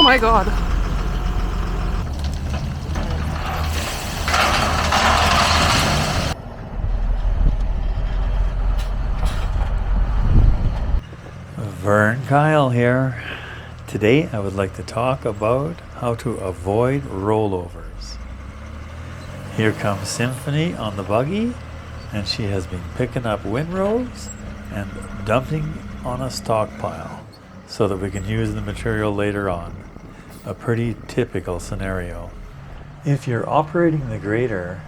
my god. Vern Kyle here. Today I would like to talk about how to avoid rollovers. Here comes Symphony on the buggy, and she has been picking up windrows and dumping on a stockpile so that we can use the material later on. A pretty typical scenario. If you're operating the grater,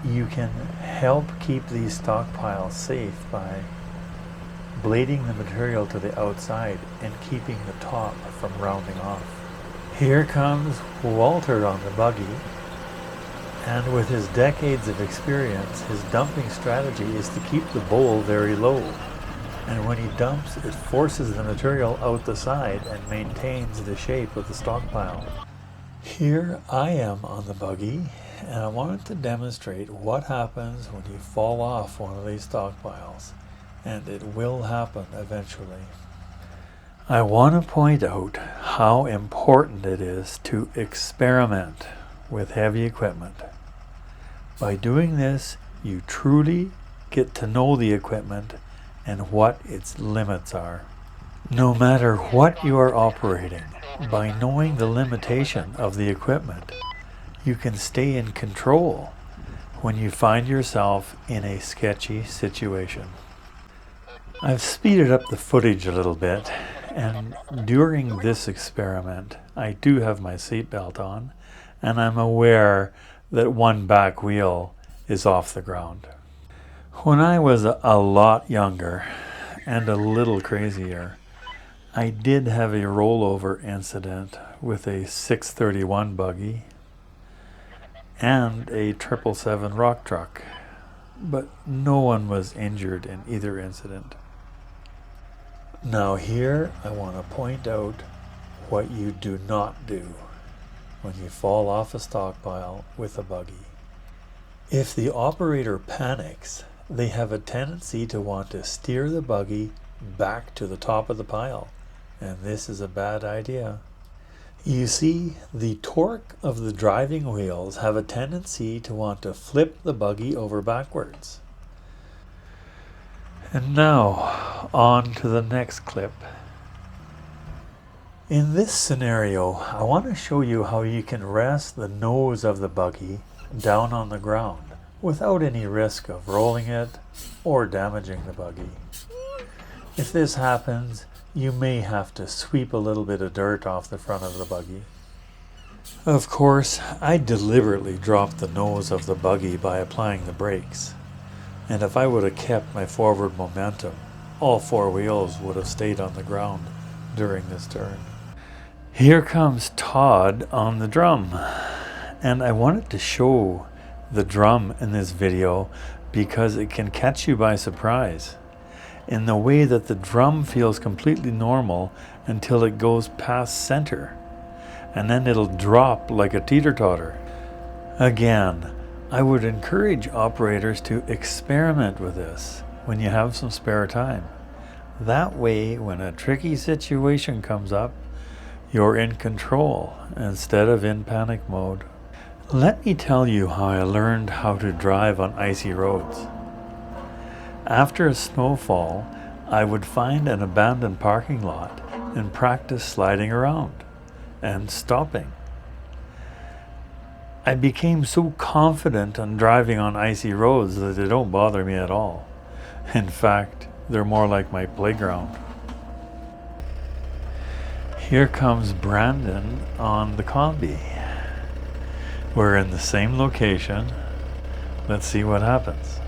you can help keep these stockpiles safe by blading the material to the outside and keeping the top from rounding off. Here comes Walter on the buggy, and with his decades of experience, his dumping strategy is to keep the bowl very low. And when he dumps, it forces the material out the side and maintains the shape of the stockpile. Here I am on the buggy, and I wanted to demonstrate what happens when you fall off one of these stockpiles. And it will happen eventually. I want to point out how important it is to experiment with heavy equipment. By doing this, you truly get to know the equipment and what its limits are. No matter what you are operating, by knowing the limitation of the equipment, you can stay in control when you find yourself in a sketchy situation. I've speeded up the footage a little bit, and during this experiment I do have my seatbelt on, and I'm aware that one back wheel is off the ground. When I was a lot younger and a little crazier, I did have a rollover incident with a 631 buggy and a 777 rock truck, but no one was injured in either incident. Now here I want to point out what you do not do when you fall off a stockpile with a buggy. If the operator panics, they have a tendency to want to steer the buggy back to the top of the pile, and this is a bad idea. You see, the torque of the driving wheels have a tendency to want to flip the buggy over backwards. And now, on to the next clip. In this scenario, I want to show you how you can rest the nose of the buggy down on the ground without any risk of rolling it or damaging the buggy. If this happens, you may have to sweep a little bit of dirt off the front of the buggy. Of course, I deliberately dropped the nose of the buggy by applying the brakes. And if I would have kept my forward momentum, all four wheels would have stayed on the ground during this turn. Here comes Todd on the drum. And I wanted to show the drum in this video because it can catch you by surprise in the way that the drum feels completely normal until it goes past center. And then it'll drop like a teeter-totter. Again, I would encourage operators to experiment with this when you have some spare time. That way, when a tricky situation comes up, you're in control instead of in panic mode. Let me tell you how I learned how to drive on icy roads. After a snowfall, I would find an abandoned parking lot and practice sliding around and stopping. I became so confident on driving on icy roads that they don't bother me at all. In fact, they're more like my playground. Here comes Brandon on the combi. We're in the same location. Let's see what happens.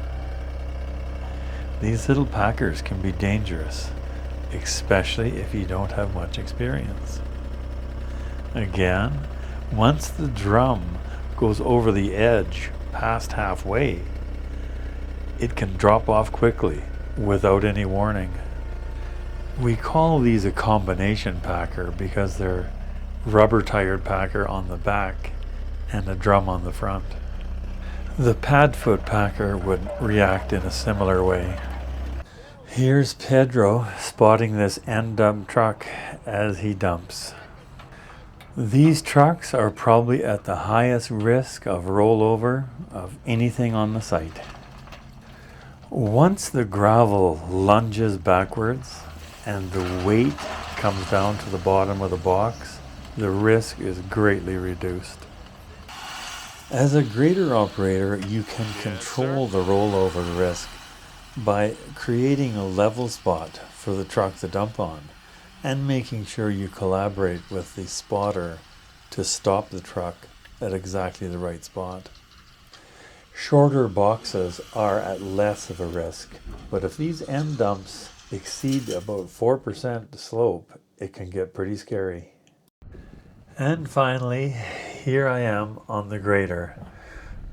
These little packers can be dangerous, especially if you don't have much experience. Again, once the drum goes over the edge past halfway, it can drop off quickly without any warning. We call these a combination packer because they're rubber tired packer on the back and a drum on the front. The pad foot packer would react in a similar way. Here's Pedro spotting this end dump truck as he dumps. These trucks are probably at the highest risk of rollover of anything on the site. Once the gravel lunges backwards and the weight comes down to the bottom of the box, the risk is greatly reduced. As a grader operator, you can control the rollover risk by creating a level spot for the truck to dump on and making sure you collaborate with the spotter to stop the truck at exactly the right spot. Shorter boxes are at less of a risk, but if these end dumps exceed about 4% slope, it can get pretty scary. And finally, here I am on the grader,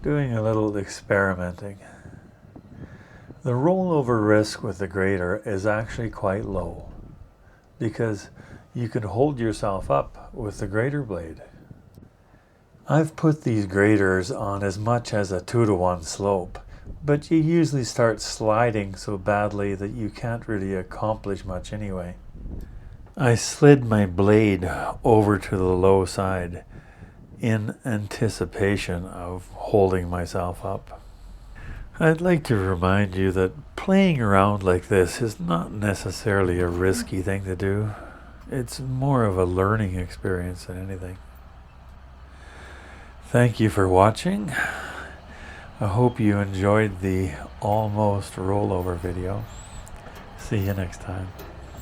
doing a little experimenting. The rollover risk with the grader is actually quite low, because you can hold yourself up with the grader blade. I've put these graders on as much as a 2-to-1 slope, but you usually start sliding so badly that you can't really accomplish much anyway. I slid my blade over to the low side in anticipation of holding myself up. I'd like to remind you that playing around like this is not necessarily a risky thing to do. It's more of a learning experience than anything. Thank you for watching. I hope you enjoyed the almost rollover video. See you next time.